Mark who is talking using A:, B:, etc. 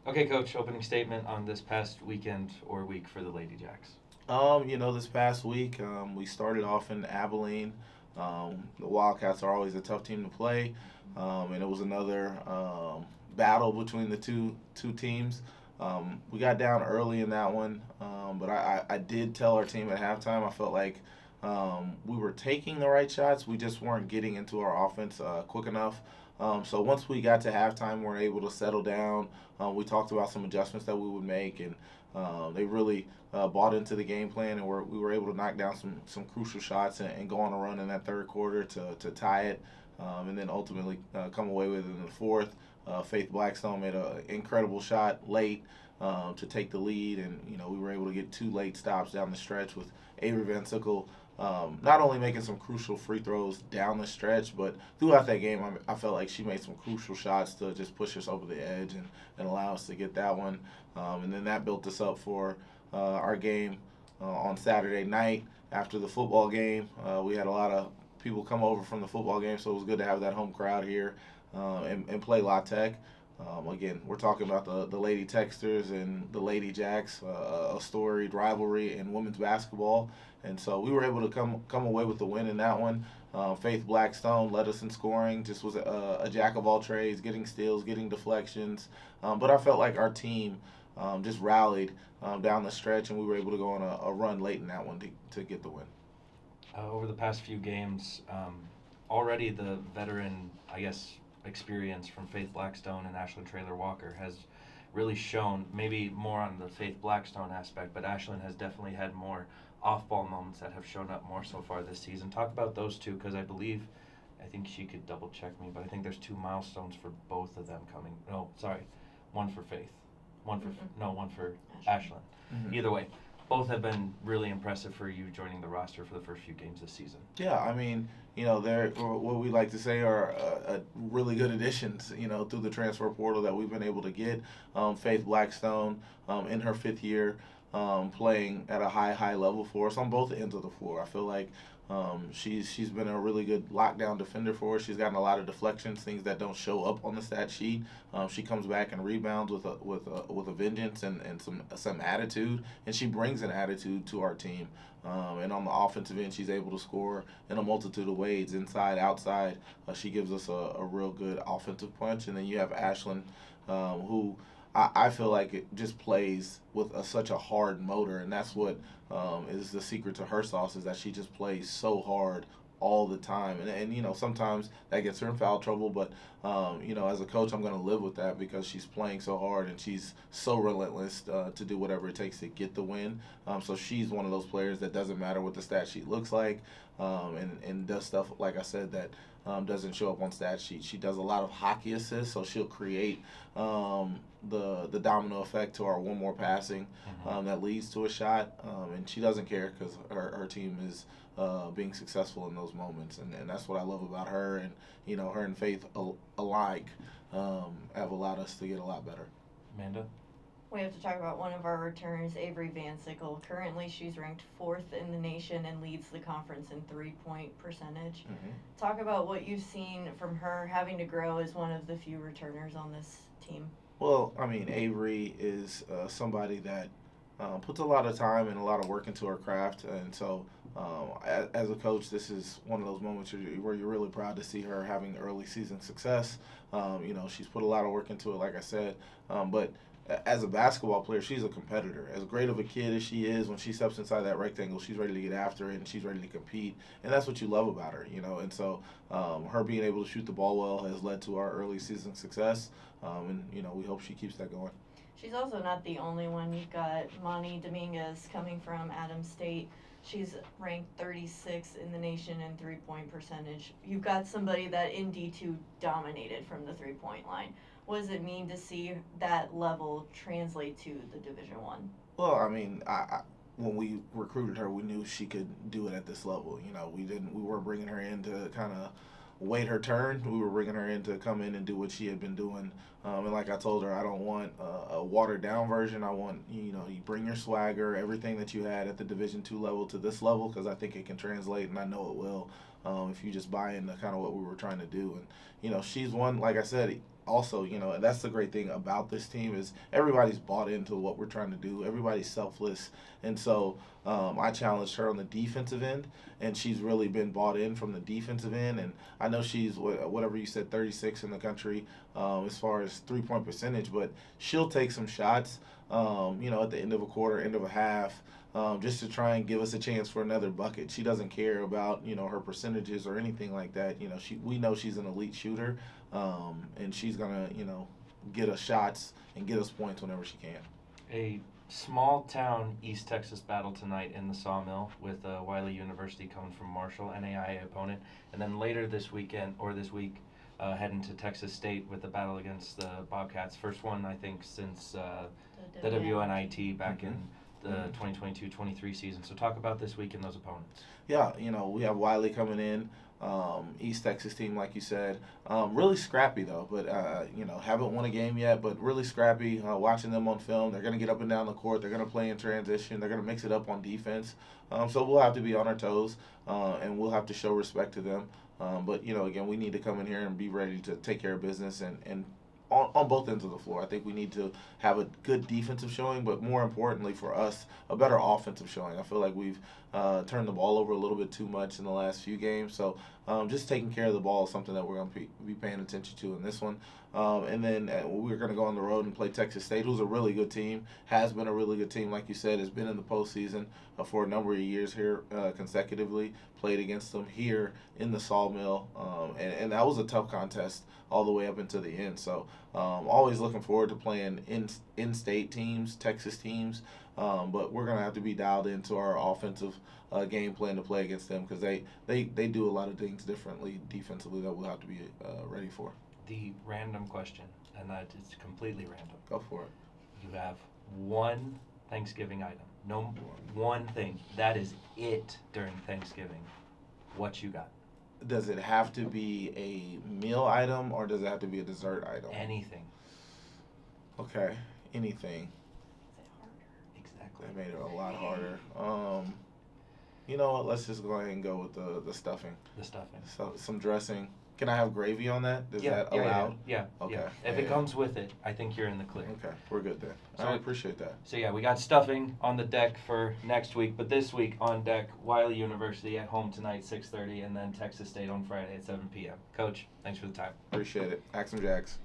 A: Okay, Coach, opening statement on this past weekend or week for the Ladyjacks.
B: This past week, we started off in Abilene. The Wildcats are always a tough team to play, and it was another battle between the two teams. We got down early in that one, but I did tell our team at halftime. I felt like we were taking the right shots. We just weren't getting into our offense quick enough. So once we got to halftime, we were able to settle down. We talked about some adjustments that we would make, and they really bought into the game plan, and we were able to knock down some crucial shots and go on a run in that third quarter to tie it, and then ultimately come away with it in the fourth. Faith Blackstone made an incredible shot late to take the lead, and we were able to get two late stops down the stretch with Avery Van Sickle not only making some crucial free throws down the stretch, but throughout that game, I felt like she made some crucial shots to just push us over the edge and allow us to get that one. And then that built us up for our game on Saturday night after the football game. We had a lot of people come over from the football game, so it was good to have that home crowd here and play La Tech. Again, we're talking about the Lady Texters and the Ladyjacks, a storied rivalry in women's basketball. And so we were able to come away with the win in that one. Faith Blackstone led us in scoring, just was a jack of all trades, getting steals, getting deflections. But I felt like our team just rallied down the stretch, and we were able to go on a run late in that one to get the win.
A: Over the past few games, already the veteran, I guess, experience from Faith Blackstone and Ashlyn Traylor Walker has really shown, maybe more on the Faith Blackstone aspect, but Ashlyn has definitely had more off ball moments that have shown up more so far this season. Talk about those two, because I think she could double check me, but I think there's two milestones for both of them coming. No, sorry, one for Faith, one for Ashlyn.
B: Mm-hmm.
A: Either way, both have been really impressive for you joining the roster for the first few games this season.
B: Yeah, I mean, they're what we like to say are really good additions, through the transfer portal that we've been able to get. Faith Blackstone in her fifth year playing at a high level for us on both ends of the floor. I feel like she's been a really good lockdown defender for us. She's gotten a lot of deflections, things that don't show up on the stat sheet. She comes back and rebounds with a vengeance and some attitude, and she brings an attitude to our team. And on the offensive end, she's able to score in a multitude of ways, inside, outside. She gives us a real good offensive punch. And then you have Ashlyn, who I feel like it just plays with such a hard motor, and that's what is the secret to her sauce, is that she just plays so hard all the time. And sometimes that gets her in foul trouble, but as a coach, I'm going to live with that because she's playing so hard and she's so relentless to do whatever it takes to get the win. So she's one of those players that doesn't matter what the stat sheet looks like, and does stuff, like I said, that doesn't show up on stat sheet. She does a lot of hockey assists, so she'll create the domino effect to our one more passing that leads to a shot, and she doesn't care because her team is being successful in those moments, and that's what I love about her. And her and Faith alike have allowed us to get a lot better.
A: Amanda?
C: We have to talk about one of our returners, Avery Van Sickle. Currently, she's ranked fourth in the nation and leads the conference in three-point percentage.
B: Mm-hmm.
C: Talk about what you've seen from her having to grow as one of the few returners on this team.
B: Well, I mean, Avery is somebody that puts a lot of time and a lot of work into her craft, and so as a coach, this is one of those moments where you're really proud to see her having early season success. She's put a lot of work into it, like I said, but as a basketball player, she's a competitor. As great of a kid as she is, when she steps inside that rectangle, she's ready to get after it and she's ready to compete. And that's what you love about her, And so her being able to shoot the ball well has led to our early season success. We hope she keeps that going.
C: She's also not the only one. You've got Monty Dominguez coming from Adams State. She's ranked 36 in the nation in three-point percentage. You've got somebody that in D2 dominated from the three-point line. What does it mean to see that level translate to the Division One?
B: Well, I mean, when we recruited her, we knew she could do it at this level. We weren't bringing her in to kind of wait her turn. We were bringing her in to come in and do what she had been doing. And like I told her, I don't want a watered down version. I want you bring your swagger, everything that you had at the Division II level to this level, because I think it can translate, and I know it will. If you just buy into kind of what we were trying to do. And she's one, like I said, also, that's the great thing about this team is everybody's bought into what we're trying to do. Everybody's selfless. And so I challenged her on the defensive end, and she's really been bought in from the defensive end. And I know she's, whatever you said, 36 in the country as far as three-point percentage, but she'll take some shots, at the end of a quarter, end of a half, just to try and give us a chance for another bucket. She doesn't care about, her percentages or anything like that. We know she's an elite shooter, and she's going to, get us shots and get us points whenever she can.
A: A small town East Texas battle tonight in the Sawmill with Wiley University coming from Marshall, NAIA opponent. And then later this week, heading to Texas State with the battle against the Bobcats. First one, I think, since the WNIT back in the 2022-23 season. So talk about this week and those opponents.
B: Yeah, we have Wiley coming in, East Texas team, like you said. Really scrappy, though, but, haven't won a game yet, but really scrappy. Watching them on film, they're going to get up and down the court. They're going to play in transition. They're going to mix it up on defense. So we'll have to be on our toes, and we'll have to show respect to them. But, again, we need to come in here and be ready to take care of business and on both ends of the floor. I think we need to have a good defensive showing, but more importantly for us, a better offensive showing. I feel like we've turned the ball over a little bit too much in the last few games. So just taking care of the ball is something that we're going to be paying attention to in this one. And then we're going to go on the road and play Texas State, who's a really good team, has been a really good team, like you said, has been in the postseason for a number of years here consecutively, played against them here in the Sawmill. And that was a tough contest all the way up into the end. So always looking forward to playing in-state teams, Texas teams. But we're going to have to be dialed into our offensive game plan to play against them because they do a lot of things differently defensively that we'll have to be ready for.
A: The random question, and that is completely random.
B: Go for it.
A: You have one Thanksgiving item. No, one thing. That is it during Thanksgiving. What you got?
B: Does it have to be a meal item or does it have to be a dessert item?
A: Anything.
B: Okay, anything.
A: Exactly.
B: That made it a lot harder. You know what? Let's just go ahead and go with the stuffing.
A: The stuffing.
B: So some dressing. Can I have gravy on that? Is that allowed?
A: Yeah.
B: Okay.
A: Yeah. If it comes with it, I think you're in the clear.
B: Okay, we're good then.
A: So
B: I appreciate that.
A: So yeah, we got stuffing on the deck for next week, but this week on deck, Wiley University at home tonight, 6:30, and then Texas State on Friday at 7 p.m. Coach, thanks for the time.
B: Appreciate it. Axum Jacks.